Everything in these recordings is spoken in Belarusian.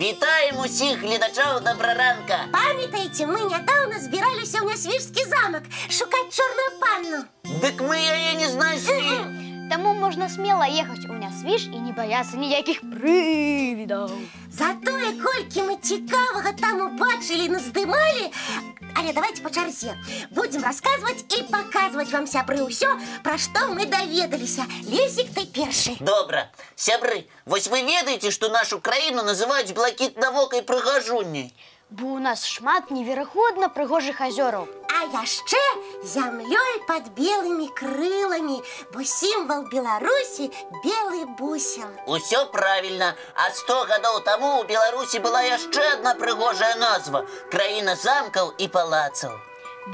Вітаем усіх глядачаў Добраранка. Памятаеце, мы нядаўна збіраліся ў Нясвіжскі замак шукаць чорную панну. Дык мы яе не знайшлі. Таму можна смело ехаць у Нясвіж і не баяцца ніякіх прывідаў. Затое, колькі мы цікавага там убачылі і наздымалі. Але давайте по чарзе. Будем расказваць і паказваць вам, сябры, ўсё, пра што мы даведаліся. Лесік, ты першы. Добра. Сябры, вось вы ведаеце, што нашу краіну называюць блакітнавокай прыгажунняй? Бо у нас шмат неверагодна прыгожых азёраў. А яшчэ зямлёй пад белымі крыламі, бо сімвал Беларусі белы бусел. Усё правільна. А 100 гадоў таму ў Беларусі была яшчэ адна прыгожая назва – краіна замкаў і палацаў.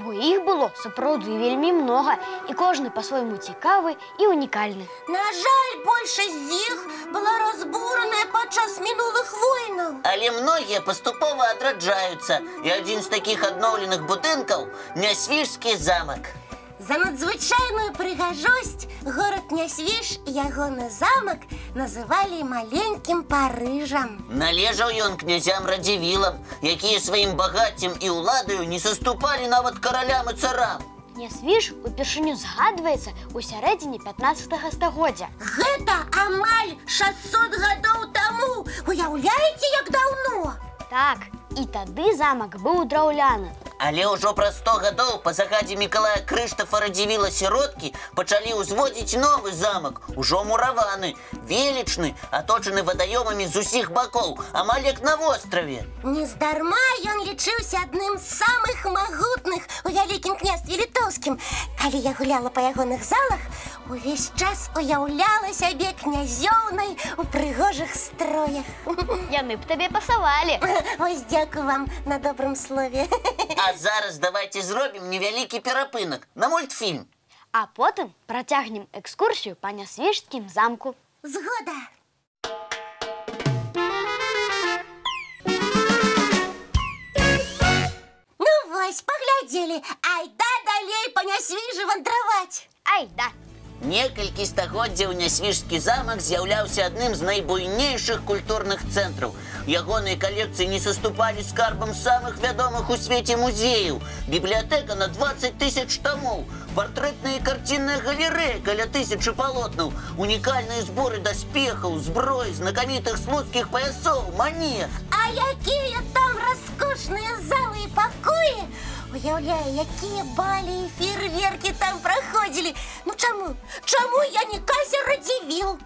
Бо іх было сапраўды вельмі многа, і кожны па-свойму цікавы і унікальны. На жаль, большасць з іх была разбураная падчас мінулых войнаў. Але многія паступова адраджаюцца, і адзін з такіх адноўленых будынкаў – Нясвіжскі замак. За надзвычайную прыгажосць горад Нясвіж і ягоны замак называлі маленькім Парыжам. Належаў ён князям-радзівілам, якія сваім багаццем і ўладаю не саступалі нават каралям і царам. Нясвіж упершыню згадваецца ў сярэдзіне 15-га стагоддзя. Гэта амаль 600 гадоў таму. Уяўляеце, як даўно? Так, і тады замак быў драўляны. Але ўжо праз 100 гадоў па загадзе Мікалая Крыштафа Радзівіла Сіроткі пачалі ўзводзіць новы замак, ужо мураваны, велічны, аточаны вадаёмамі з усіх бакоў, амаль як на востраве. Нездарма ён лічыўся адным з самых магутных у Вялікім княстве Літоўскім. Калі я гуляла па ягоных залах, увесь час уяўляла сябе князёўнай у прыгожых строях. Яны б табе пасавалі. Вось дзякую вам на добрым слове. А зараз давайте зробім невялікі перапынак на мультфільм. А потым працягнем экскурсію па Нясвіжскім замку. Згода. Ну вось, паглядзелі. Айда далей па Нясвіжы вандраваць. Айда! Некалькі стагоддзяў Нясвіжскі замак з'яўляўся адным з найбуйнейшых культурных цэнтраў. Ягоныя калекцыі не саступалі скарбам самых вядомых у свеце музеяў. Бібліятэка на 20 000 тамоў, партрэтная і карцінная галерэя каля 1000 палотнаў, унікальныя зборы даспехаў, зброі, знакамітых слуцкіх паясоў, манет. А якія там раскошныя залы і пакоі! Уяўляю, якія балі і фейерверкі там праходзілі. Ну чаму? Чаму я не Казя Радзівіл?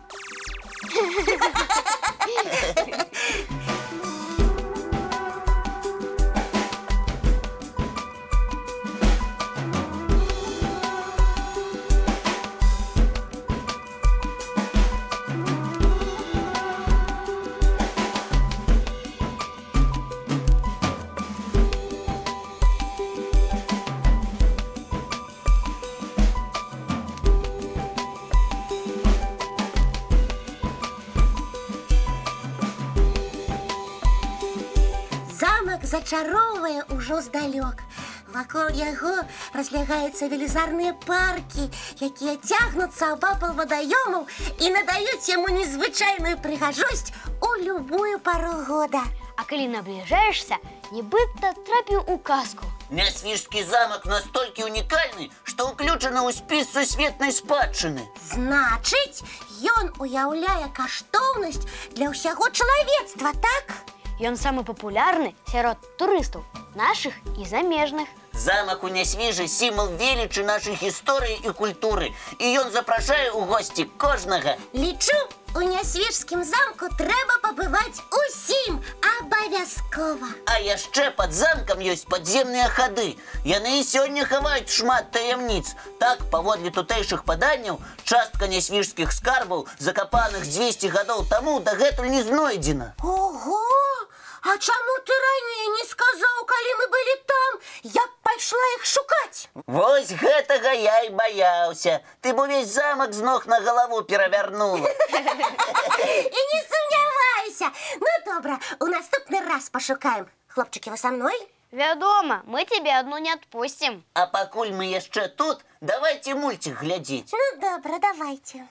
Зачароўвае ўжо здалёк. Вакол яго разлягаюцца велізарныя паркі, якія цягнуцца абапал вадаёмаў і надаюць яму незвычайную прыгажосць у любую пару года. А калі набліжаешся, нібыта трапіў у казку. Нясвіжскі замак настолькі унікальны, што ўключаны ў спіс сусветнай спадчыны. Значыць, ён уяўляе каштоўнасць для ўсяго чалавецтва, так? Ён самы папулярны сярод турыстаў, нашых і замежных. Замак у Нясвіжы – сімвал велічы нашай гісторыі і культуры, і ён запрашае ў госці кожнага. Лічу, у Нясвіжскім замку трэба пабываць усім абавязкова. А яшчэ пад замкам ёсць падземныя хады. Яны і сёння хаваюць шмат таямніц. Так, паводле тутэйшых паданняў, частка нясвіжскіх скарбаў, закапаных 200 гадоў таму, дагэтуль не знойдзена. Ого! А чаму ты раней не сказаў, калі мы былі там? Я б пайшла іх шукаць. Вось гэтага я і баяўся. Ты б увесь замак з ног на галаву перавярнула. І не сумнявайся. Ну, добра, у наступны раз пашукаем. Хлопчыкі, вы са мной? Вядома, мы цябе адну не адпусцім. А пакуль мы яшчэ тут, давайте мульцік глядзець. Ну, добра, давайте.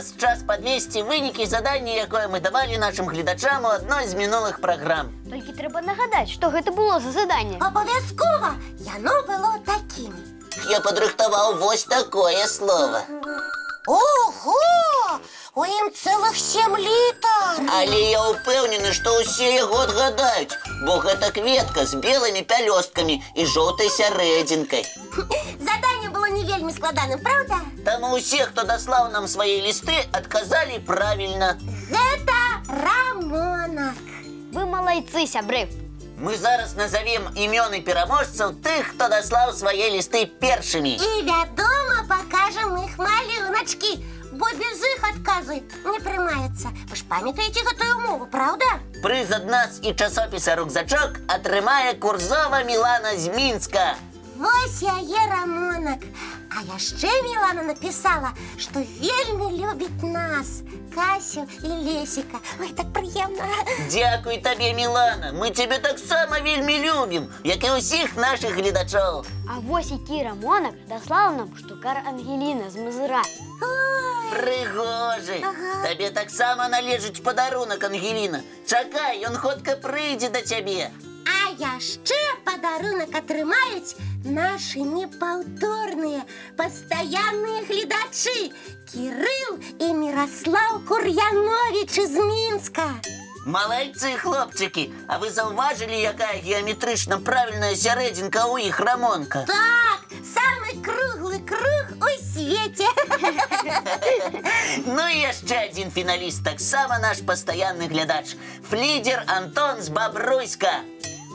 зараз час подвести выники задання, якое мы давали нашим гледачам у одной з мінулых праграм. Толькі трэба нагадаць, што гэта было за заданне. Обов'язково яно було таким. Я падрыхтаваў вось такое слово. Ого! У ім цілих 7 літар. Але я ўпэўнены, што ўсе яго адгадаюць, бо гэта кветка з белымі пялёсткамі і жоўтай сярэдзінкай. Задання було не вельмі складаным, правда? Таму ўсе, хто даслаў нам свае лісты, адказалі правільна. Гэта Рамонак. Вы малайцы, сябры. Мы зараз назовем імёны пераможцаў тых, хто даслаў свае лісты першымі. І, вядома, пакажам іх малюначкі, бо без іх адказы не прымаецца. Вы ж памятаеце гэтую умову, правда? Прыз ад нас і часопіса «Рукзачок» атрымае Курзова Мілана з Мінска. Вось яе Рамонак. А яшчэ Мілана напісала, што вельмі любіць нас, Касю і Лесіка. Ой, так прыемна. Дзякуй табе, Мілана. Мы цябе таксама вельмі любім, як і ўсіх нашых гледачоў. А вось які Рамонак даслаў нам штукар Ангеліна з Мазыра. Прыгожы. Табе таксама належыць падарунак, Ангеліна. Чакай, ён хутка прыйдзе да цябе. А яшчэ падарунак атрымаюць нашы непаўторныя пастаянныя гледачы Кірыл і Міраслаў Кур'яновіч з Мінска. Малайцы, хлопчыкі, а вы заўважылі, якая геаметрычна правільная сярэдзінка ў іх рамонка? Так, самы круглы круг у свеце. Ну і яшчэ адзін фіналіст, таксама наш пастаянны глядач. Флідзер Антон з Бабруйска.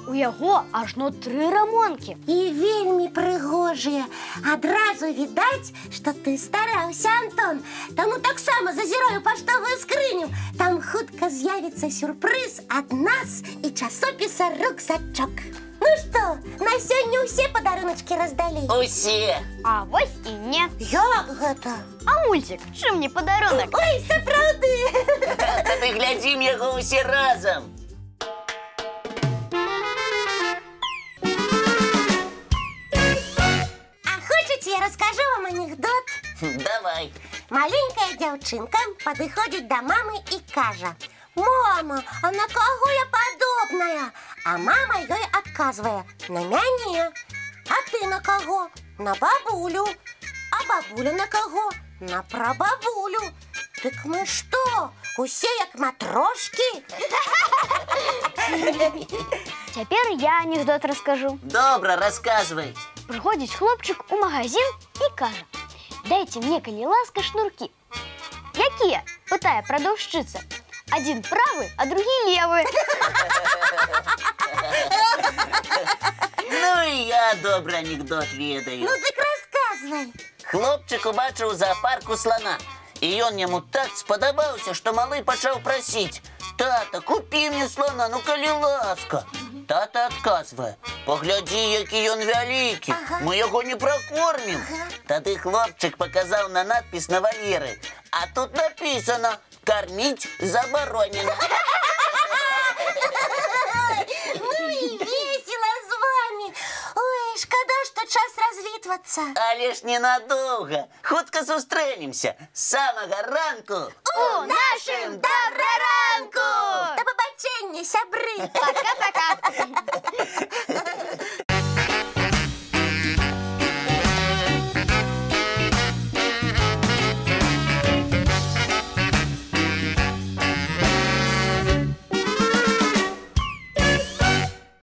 У яго ажно 3 рамонкі. І вельмі прыгожыя. Адразу відаць, што ты стараўся, Антон. Таму таксама зазіраю паштовую скрыню. Там хутка з'явіцца сюрпрыз ад нас і часопіса «Рукзачок». Ну што, на сёння ўсе падаруначкі раздалі? Усе. А вось і не. Як гэта? А мульцік, чым не падарунак? Ой, сапраўды! Тады глядзім яго ўсе разам. Я расскажу вам анекдот. Давай. Маленькая дзяўчынка падыходзіць да мамы і кажа: «Мама, а на каго я падобная?» А мама ёй адказвае: «На мяне». «А ты на каго?» «На бабулю». «А бабуля на каго?» «На прабабулю». «Дык мы што, усе як матрошкі?» Цяпер я анекдот раскажу. Добра, расказвай. Прыходзіць хлопчык у магазин і кажа: «Дайце мне, калі ласка, шнуркі». «Якія?» – пытае прадаўшчыца. «Адзін правы, а другі левы». Ну і я добры анекдот ведаю. Ну дык расказвай. Хлопчык убачыў у зоапарку слана. І ён яму так спадабаўся, што малы пачаў прасіць: «Тата, купі мне слона, ну калі ласка». Тата адказвае: «Паглядзі, які ён вялікі, мы яго не пракормім». Тады хлопчык паказаў на надпіс на вальеры, а тут напісана: «Карміць забаронена». Ну і весело з вами. Ой, шкада, што час развітвацца. Але ж ненадоўга. Хутка сустрэнемся. З самага ранку. У нашым добраранку! Да пабачэння, сябры! Пока-пока.